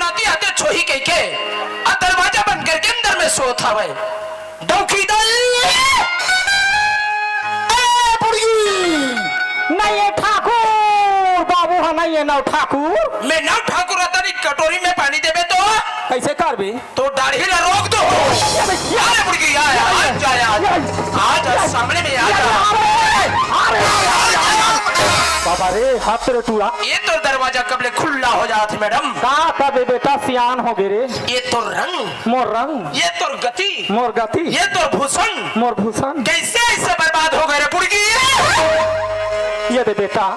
नाती आते छोही कह के आ दरवाजा बंद करके अंदर में सोता हुए डौकी दल नहीं है ठाकुर बाबू है नहीं है नौ ठाकुर मैं नौ ठाकुर आता नहीं कटोरी में पानी देवे तो कैसे कर भी तो दाढ़ी ला रोक दो यार बुढ़गी आ सामने में आ जा बाबा रे हाथ रे टूरा ये तो दरवाजा कबले खुला हो जाता मैडम का कबे बेटा सियान हो गए रे ये तो रंग ये तो गति ये तो भूषण मोर भूषण कैसे ऐसे बर्बाद हो गए रे बुढ़गी ये दे बेटा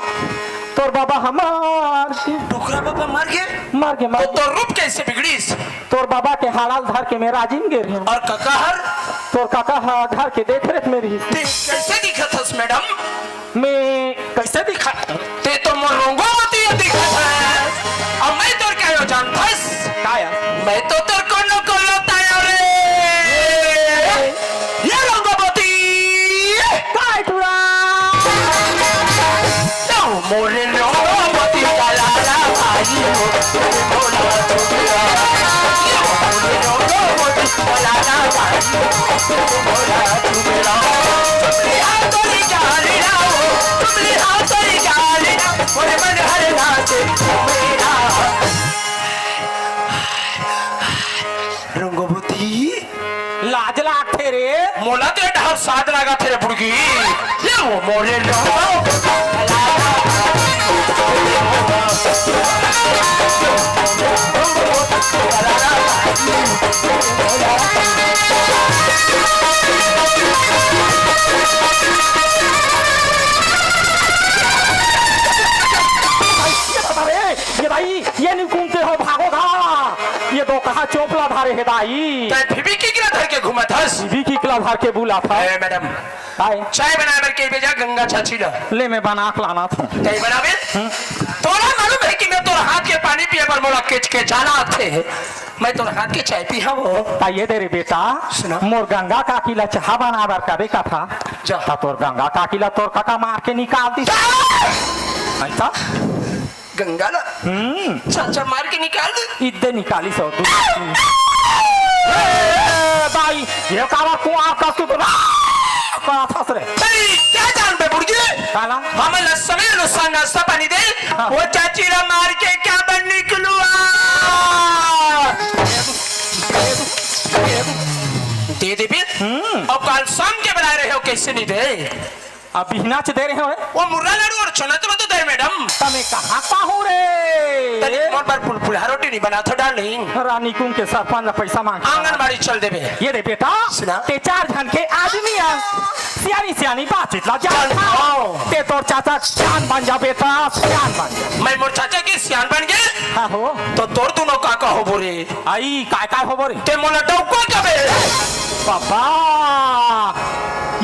तोर बाबा हमार टुकड़ा बाबा मर गए तो रूप कैसे बिगड़ीस तोर बाबा के हालाल धर के मेरा जिन गिर और ककाहर तोर काका घर के देख रेख मेरी कैसे दिखा था मैडम मैं कैसे दिखा ते तो मोरोंगो होती है दिखा था और मैं तो क्या हो जानता काया मैं तो तेरे को न कोलता रे ये रंगवती काय टूरा तो मोरे रंगवती काला भाई बोला तो मेरा मोरे रंगवती काला भाई बोला तो मेरा तुमने हाथ तो निकाले ना तुमने हाथ तो निकाले ना मोरे मन हर नाचे मेरा रंगवती लाज लागते रे मोला ते ढाल साध लगा थे रे बुड़गी ये वो मोरे लो ये भाई ये नहीं घूमते हो भागोगा ये तो कहा चोपला धारे है दाई फिबी की गिरा धर के घुमा था भी की किला धार के बुला था मैडम हाय चाय बना कर के भेजा गंगा चाची ला ले मैं बना के लाना था चाय बनावे तोरा मालूम है कि मैं तोरा हाथ के पानी पिए पर मोला केच के जाना थे मैं तोरा हाथ के चाय पी हूं ये दे रे बेटा सुना मोर गंगा काकी ला चाह बनावर करे का था जा तोर गंगा काकी ला तोर काका मार के निकाल दी ऐसा गंगा ला चाचा मार के निकाल दे इद्दे निकाली सो भाई ये कावा कुआं का तू तो करा था रे क्या जान बे बुढ़गी काला हम लसमे नुसा नाश्ता पानी दे वो चाची ला मार के क्या बन निकलू दे दे भी अब कल शाम के बना रहे हो कैसे नहीं दे अब हिनाच दे रहे हो वो मुर्रा लड्डू और छोला तो दे मैडम तमे कहां पाहू रे तनी मोर पर फुलफुला रोटी नहीं बना था डार्लिंग रानी कुम के सरपंच पैसा मांग आंगनबाड़ी चल देबे ये रे बेटा सुना ते 4 घंटे के आदमी है सियानी बातचीत ला जान ते तोर चाचा सियान बन जा बेटा सियान बन जा मैं मोर चाचा के सियान बन गए हां हो तो तोर दोनों काका हो बोरे आई काय हो बोरे ते मोला डौको कबे बाबा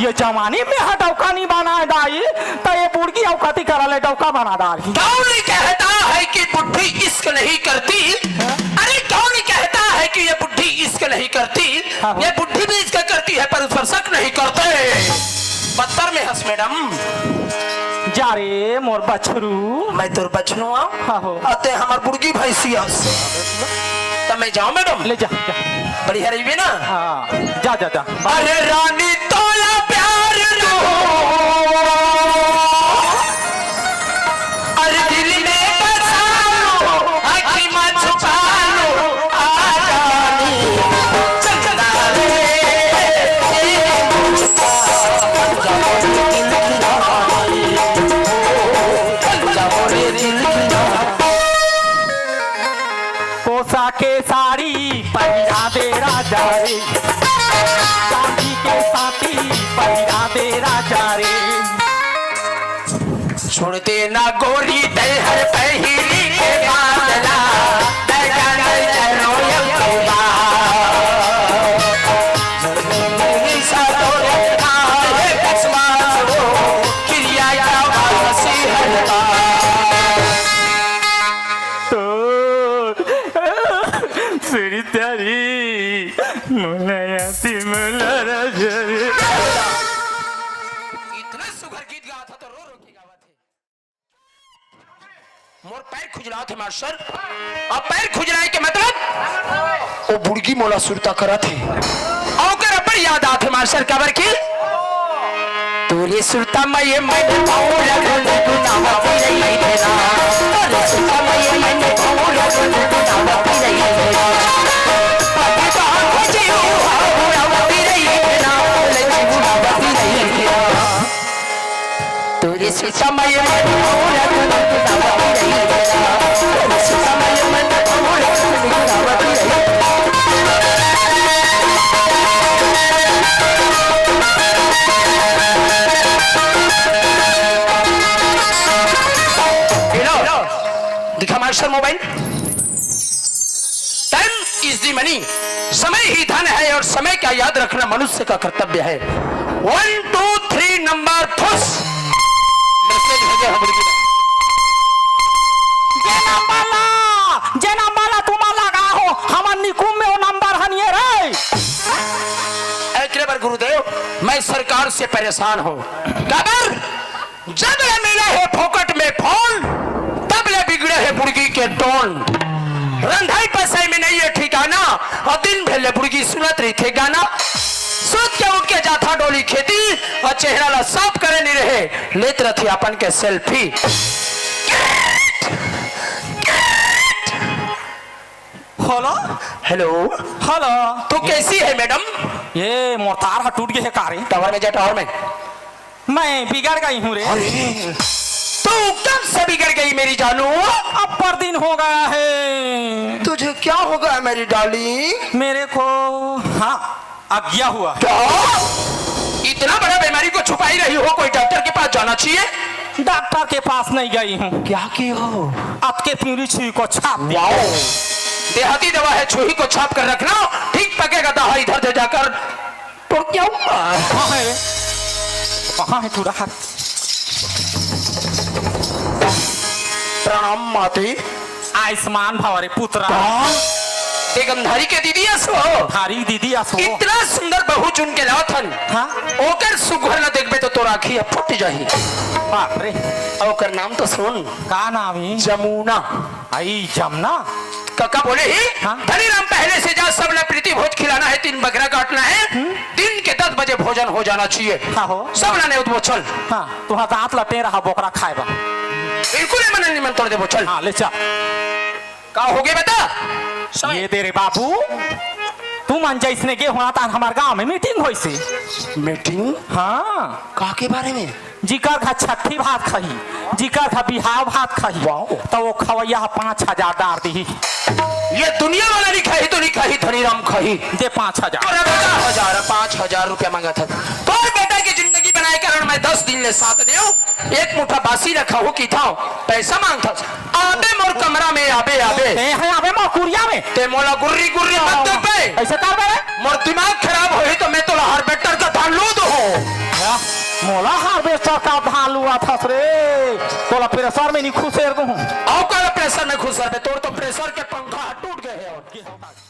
ये जमाने में डौका नहीं बना दाई तो ये बुढ़गी औकाती करा ले डौका बना दाई कौन नहीं कहता है कि बुढ़ी इश्क नहीं करती अरे कौन नहीं कहता है कि ये बुढ़ी इश्क नहीं करती ये बुढ़ी भी इश्क करती है पर उस पर शक नहीं करते पत्थर में हंस मैडम जा रे मोर बछरू मैं तोर बचनू हो अते हमार बुढ़गी भैंसी हंस तब मैं जाऊं मैडम ले जा बड़ी हरी ना हाँ जा अरे रानी तोला प्यार रो अरे दिल में बसा लो आँखी में छुपा लो आ जानी चलना रे कोसा के साड़ी पहिरा दे राजा रे चांदी के साथी पहिरा दे राजा रे छोड़ देना गोरी दे हर पहली के बादला मोर पैर खुजलाओ थे मास्टर अब पैर खुजलाए के मतलब वो बुड़गी मोला सुरता करत है और कर अपन याद आथे मास्टर काबर की तोरे सुरता में ये मन पाऊं लगन गुनाह पी रही है ना तोरे सुरता में ये मन पाऊं लगन गुनाह पी रही है ना पति तो खोजी हो गुनाह पी रही है ना लगी गुनाह पी रही है ना तोरे सुरता में ये मन पाऊं लगन गुनाह पी रही है ना तोरे सुरता में ये मन पाऊं लगन गुनाह पी रही है दिखा master mobile time is the money समय ही धन है और समय का याद रखना मनुष्य का कर्तव्य है 1 2 3 नंबर फुस मैसेज भेजे हम जे नंबर तुम्हारा लगा हो हमर निकुम में वो नंबर हनिए रे एकरे बार गुरुदेव मैं सरकार से परेशान हूँ कबर जब ले मिला है फोकट में फोन बिगड़े है बुड़गी के टोन रंधाई पसाई में नहीं है ठिकाना और दिन भेले बुड़गी सुनत रही थे गाना सूत के उठ के जाथा डोली खेती और चेहरा ला साफ करे नहीं रहे लेत रथी अपन के सेल्फी हेलो हेलो हेलो तो कैसी है मैडम ये मोटार टूट गए है कारे टावर में जा टावर में मैं बिगड़ गई हूँ रे तू कब से बिगड़ गई मेरी जानू अब पर दिन हो गया है तुझे क्या हो गया मेरी डार्लिंग मेरे को हाँ अज्ञा हुआ क्या इतना बड़ा बीमारी को छुपाई रही हो कोई डॉक्टर के पास जाना चाहिए डॉक्टर के पास नहीं गई हूँ क्या की हो आपके पीढ़ी छुई को छाप दिया देहाती दवा है छुई को छाप कर रखना ठीक पकेगा दवा इधर से जाकर तो क्या हुआ कहाँ है तू रहा प्रणाम माते आयुष्मान भवरे पुत्र ते गंधारी के दीदी असो हारी दीदी असो इतना सुंदर बहू चुन के लाथन हाँ ओकर सुघर न देखबे तो तोरा आँखी फट जाही बाप रे ओकर नाम तो सुन का नाम है जमुना आई जमुना काका बोले ही हाँ? धनी राम पहले से जा सब ने प्रीति भोज खिलाना है 3 बकरा काटना है दिन के 10 बजे भोजन हो जाना चाहिए हाँ हो सब ने उठो चल हाँ तुहा दांत लटे रहा बोकरा खाएगा बिल्कुल मन निमंत्रण देबो चल हाँ ले चल का हो गए बता ये दे रे बाबू तू मन जैसने के हुआ था हमारे गांव में मीटिंग हुई सी मीटिंग हाँ का के बारे में जिकर खा छठी भात खाही जिकर खा बिहाव भात खाही तो वो खवैया 5,000 डार दी ये दुनिया वाला नहीं खाही तो नहीं खाही धनी राम खाही दे 5,000 अरे बेटा 5,000 रुपया मांगा था तो बेटा की जिंदगी बनाए कारण मैं 10 दिन ले साथ देव एक मुठा बासी रखा हो की था पैसा मांगता आबे मोर कमरा में आबे आबे ते है आबे मोर कुरिया में ते मोला गुर्री गुर्री मत दे पे ऐसे कर बे मोर दिमाग खराब होई तो मैं तो हार्वेस्टर का धान लूद हो मोला हार्वेस्टर का धान लुआ था रे तोला प्रेशर में नहीं खुश है आओ का प्रेशर में खुश है तोर तो प्रेशर के पंखा टूट गए हैं